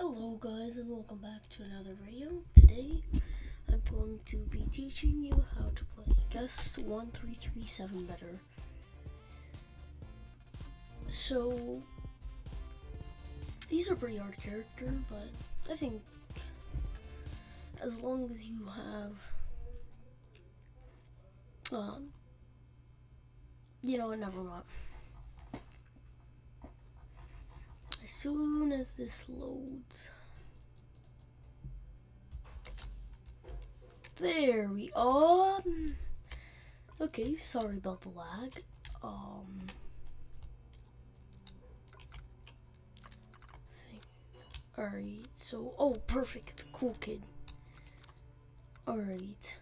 Hello guys and welcome back to another video. Today I'm going to be teaching you how to play Guest 1337 better. So he's a pretty hard character, but I think as long as you have never mind. As soon as this loads. There we are. Okay, sorry about the lag. Alright, so perfect, it's a cool kid. Alright.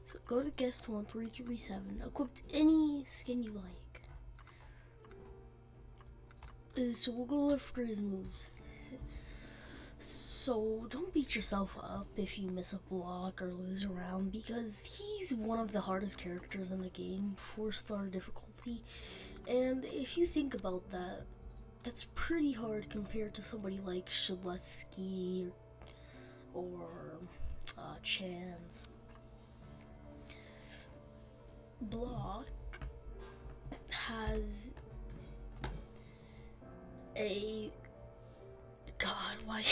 So go to Guest 1337, equip any skin you like. So we'll go after his moves. So don't beat yourself up if you miss a block or lose a round, because he's one of the hardest characters in the game, 4-star difficulty. And if you think about that, that's pretty hard compared to somebody like Shaletsky or Chance. Block has a... God, why?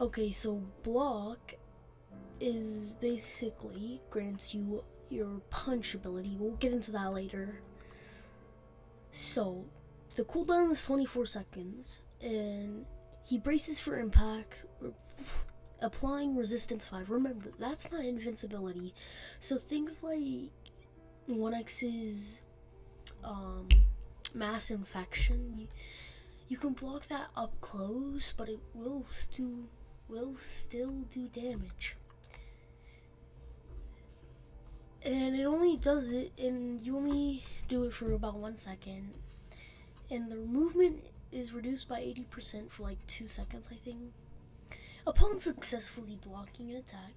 Okay, so block is basically grants you your punch ability. We'll get into that later. So the cooldown is 24 seconds, and he braces for impact, applying resistance 5. Remember, that's not invincibility. So things like 1x's mass infection, you can block that up close, but it will still do damage. And it only does it, and you only do it for about 1 second. And the movement is reduced by 80% for like 2 seconds, I think. Upon successfully blocking an attack,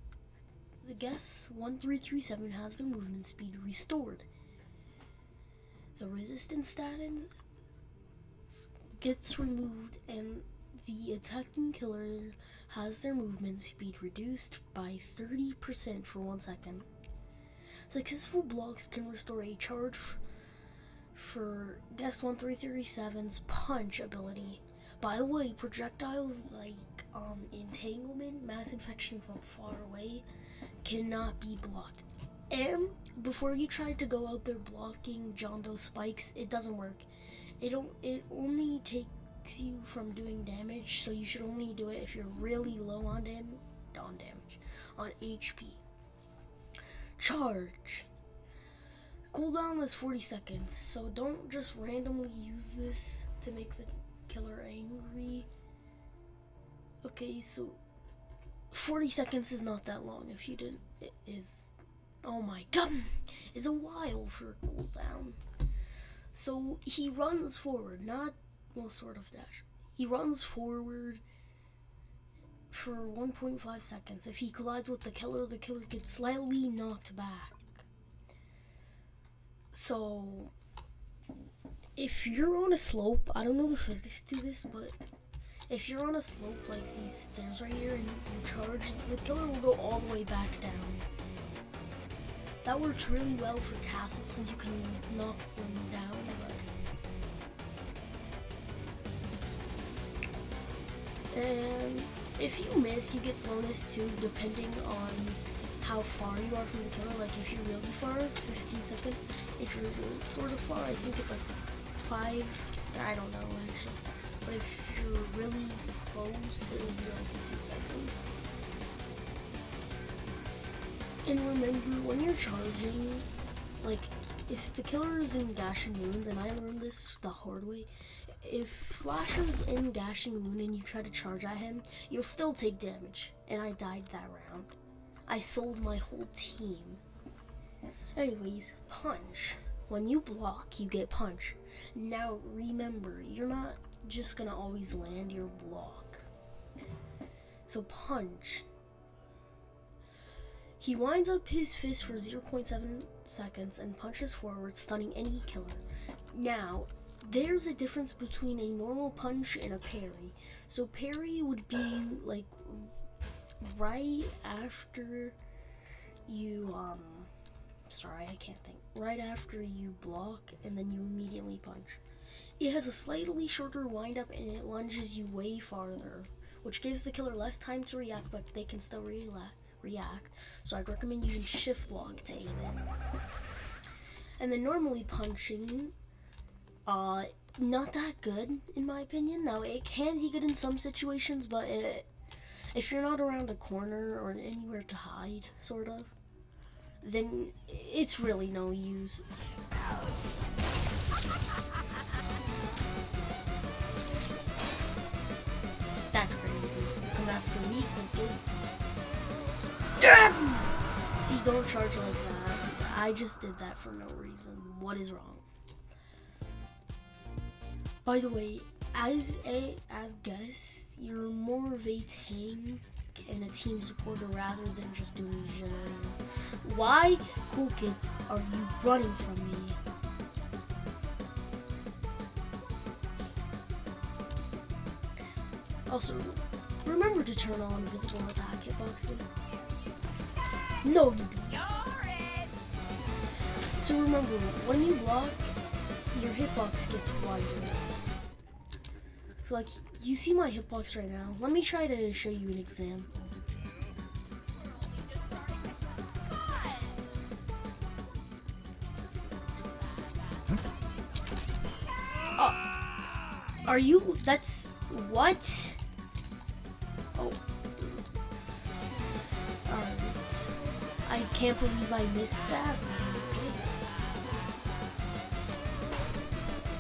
the Guest 1337 has their movement speed restored. The resistance status gets removed, and the attacking killer has their movement speed reduced by 30% for 1 second. Successful blocks can restore a charge for Guest 1337's punch ability. By the way, projectiles like entanglement, mass infection from far away cannot be blocked. And before you try to go out there blocking John Doe spikes, it doesn't work. It only takes you from doing damage, so you should only do it if you're really low on HP. Charge. Cooldown is 40 seconds, so don't just randomly use this to make the killer angry. Okay, so 40 seconds is not that long if you didn't. It is, oh my god, is a while for cooldown. So he runs forward, sort of dash. He runs forward for 1.5 seconds. If he collides with the killer gets slightly knocked back. So if you're on a slope, I don't know the physics to this, but if you're on a slope like these stairs right here and you charge, the killer will go all the way back down. That works really well for castles since you can knock them down, and if you miss, you get slowness too, depending on how far you are from the killer. Like if you're really far, 15 seconds. If you're sort of far, I think it's like 5, I don't know actually. But if you're really close, it'll be like 2 seconds. And remember, when you're charging, like, if the killer is in Gashing Wound, then I learned this the hard way. If Slasher's in Gashing Wound and you try to charge at him, you'll still take damage. And I died that round. I sold my whole team. Anyways, punch. When you block, you get punch. Now, remember, you're not just gonna always land your block. So punch. He winds up his fist for 0.7 seconds and punches forward, stunning any killer. Now, there's a difference between a normal punch and a parry. So parry would be like right after you sorry, I can't think. Right after you block and then you immediately punch. It has a slightly shorter windup and it lunges you way farther, which gives the killer less time to react, but they can still react. So I'd recommend using shift lock to aim it. And then normally punching, not that good in my opinion. Now it can be good in some situations, but if you're not around a corner or anywhere to hide, sort of, then it's really no use. That's crazy. Come after me, dude. See, don't charge like that. I just did that for no reason. What is wrong? By the way, as guest, you're more of a tank and a team supporter rather than just doing generator. Why, Cool Kid, are you running from me? Also, remember to turn on visible attack hitboxes. No, you don't. So remember, when you block, your hitbox gets wider. So like, you see my hitbox right now. Let me try to show you an example. Are you, that's, what? Oh. Alright. I can't believe I missed that.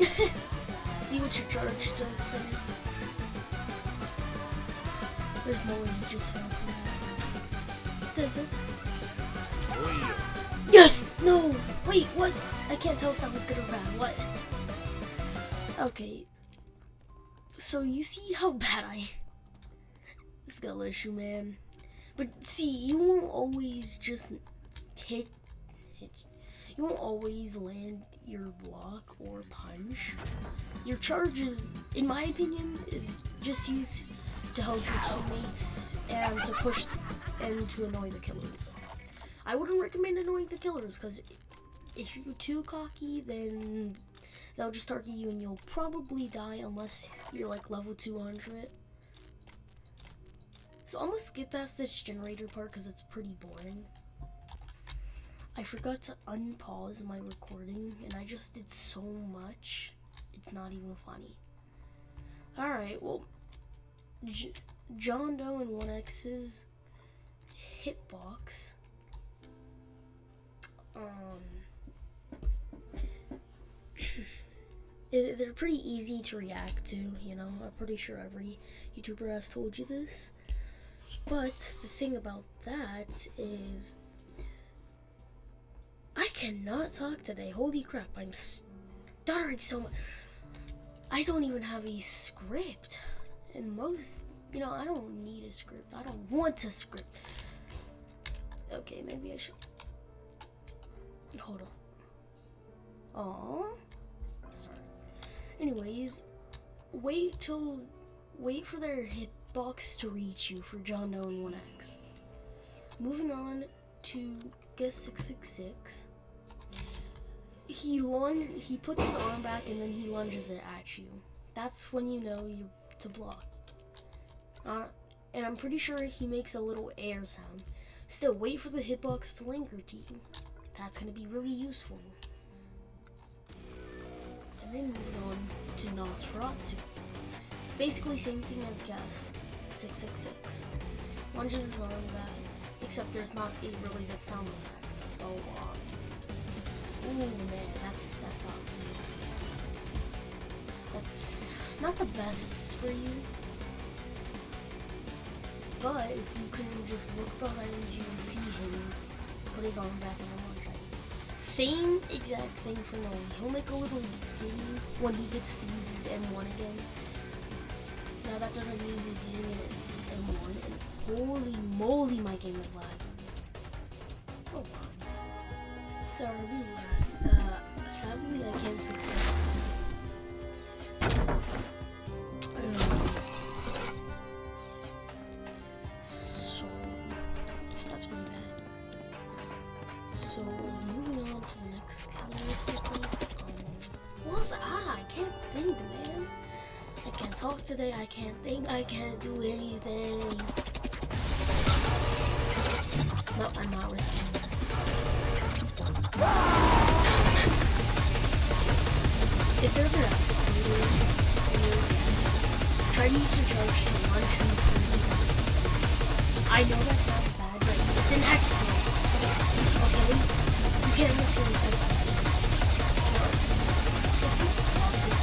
Okay. See what your charge does there. There's no way you just fell for that. Yes! No! Wait, what? I can't tell if that was good or bad. What? Okay. So you see how bad I... Skill issue, man. But see, you won't always just hit. You won't always land your block or punch. Your charge is, in my opinion, is just used to help your teammates and to push and to annoy the killers. I wouldn't recommend annoying the killers because if you're too cocky, then they'll just target you and you'll probably die unless you're like level 200. So I'm gonna skip past this generator part because it's pretty boring. I forgot to unpause my recording and I just did so much. It's not even funny. Alright, well, John Doe and 1X's hitbox. They're pretty easy to react to, you know. I'm pretty sure every YouTuber has told you this. But the thing about that is, I cannot talk today. Holy crap, I'm stuttering so much. I don't even have a script. And most, you know, I don't need a script. I don't want a script. Okay, maybe I should. Hold on. Aww. Sorry. Anyways, wait for their hitbox to reach you for John Doe and 1X. Moving on to Guess 666. He puts his arm back and then he lunges it at you. That's when you know you to block. And I'm pretty sure he makes a little air sound. Still, wait for the hitbox to linger to you. That's gonna be really useful. And then moving on to Nosferatu. Basically same thing as Guess 666. Lunges his arm back, except there's not a really good sound effect. So, ooh man, that's not the best for you. But if you can just look behind you and see him put his arm back in the lunge. Same exact thing for Noe. He'll make a little ding when he gets to use his M1 again. Now that doesn't mean he's using it as M1, and holy moly, my game is lagging. Oh wow. Sorry, sadly I can't fix that. talk today. I can't think. I can't do anything. No, I'm not risking that. If there's an excavator in your gas, try to use your charge to launch and improve the excavator. I know that sounds bad, but it's an excavator. Okay? You can't risk an excavator. If it's toxic,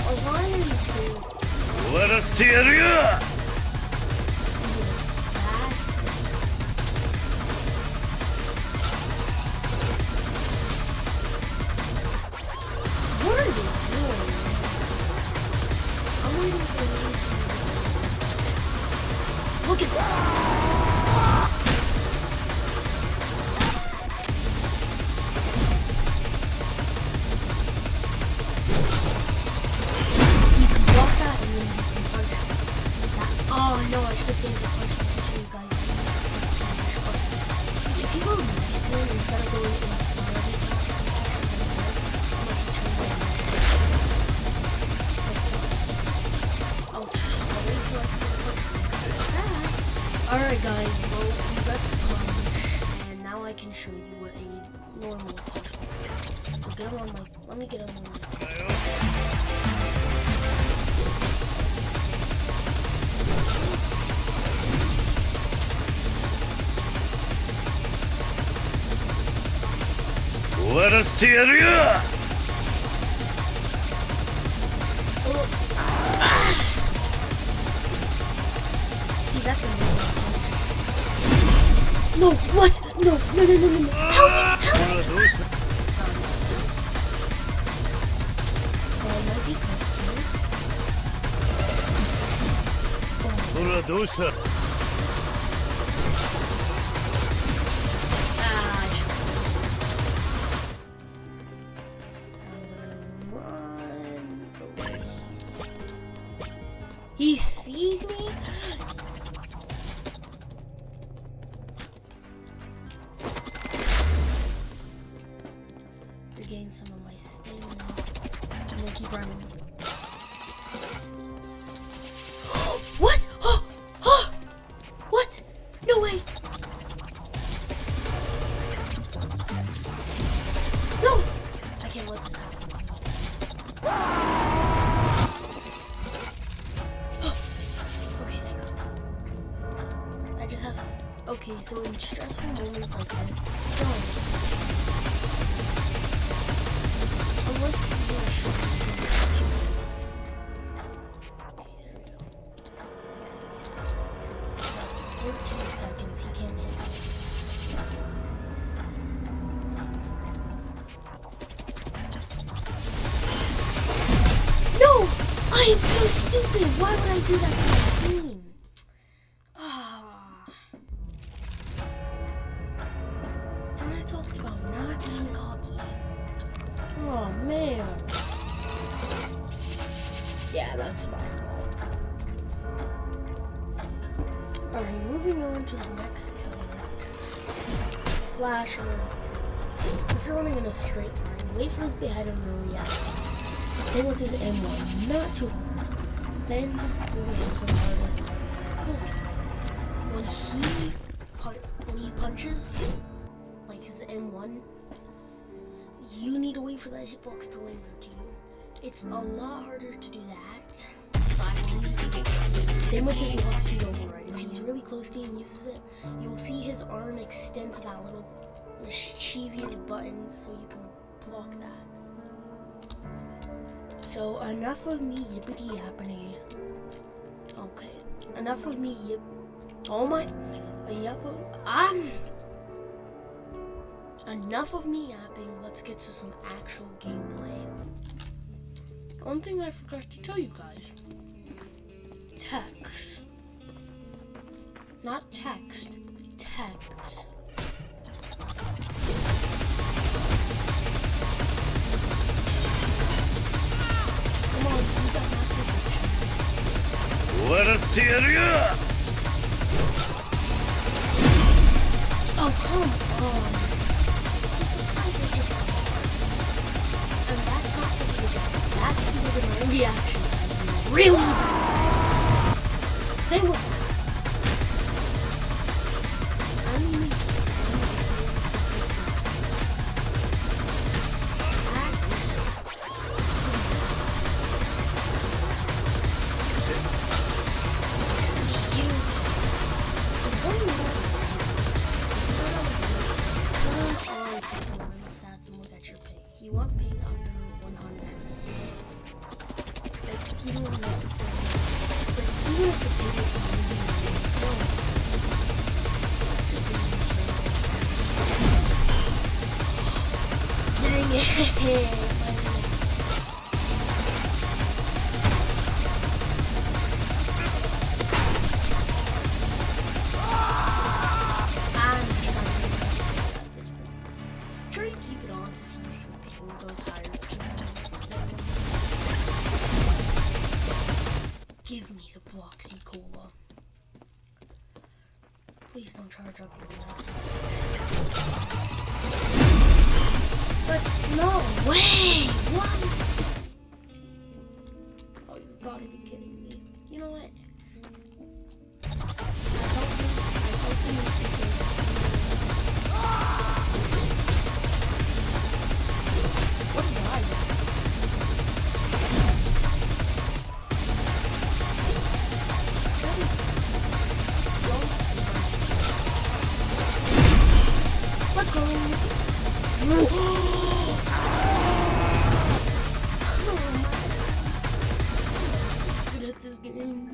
a lot of these things. Let us tear you! What are they doing? I'm waiting for them. Look at that! You can block that and then you can punch that. Oh no, I should have saved the punch to show you guys. See, if you go nice to him instead of going in front of his mouth, unless you turn away. I'll wait till I can punch that. Alright guys, well, we got the punch, and now I can show you what a normal punch looks like. So get him on my, let me get him on my. Let us tear you! See, that's a normal punch. No, what? No. Help me! Sorry. So I might be close here. He sees me? Regain some of my stamina. And then keep running. What? What? No way! No! I can't let this happen. Okay, so in stressful moments like this, don't. Unless you're sure. Okay, there we go. 14 seconds, he can't hit me. No! I am so stupid! Why would I do that to my team? Oh man. Yeah, that's my fault. Alright, moving on to the next killer. Slasher. If you're running in a straight line, wait for his behead and react. Same with his M1, not too hard. Then move in some hardest. When he punches, like his M1, you need to wait for that hitbox to linger to you. It's a lot harder to do that. Same with his walk speed override. If he's really close to you and uses it, you will see his arm extend to that little mischievous button so you can block that. So enough of me yippity yappity. Okay. Enough of me yip. Oh my. Enough of me yapping, let's get to some actual gameplay. One thing I forgot to tell you guys. Text. Not text. Text. Come on, you got massive action. Let us tear you! Oh, come on. And that's not the video. That's the video. reaction time. Really bad. Say what? You want ping under 100. Like, you don't necessarily. But even if the ping is moving, no. Dang it! I'm trying at this point. Try to keep it on to see if your ping goes higher. Give me the Bloxy Cola. Please don't charge up your last. But no way! What? Oh, you gotta be kidding me. You know what? I hope you need to say that. What did I do? Let's go. Good at this game.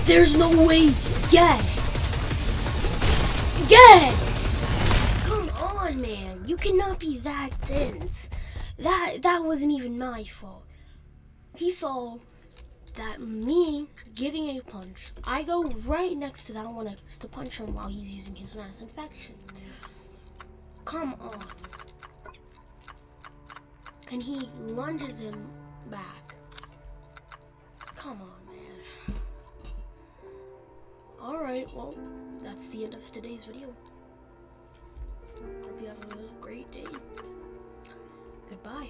There's no way. Yes. Yes. Come on, man. You cannot be that dense. That wasn't even my fault. He saw that me getting a punch. I go right next to that one to punch him while he's using his mass infection. Come on. And he lunges him back. Come on, man. Alright, well, that's the end of today's video. Hope you have a great day. Goodbye.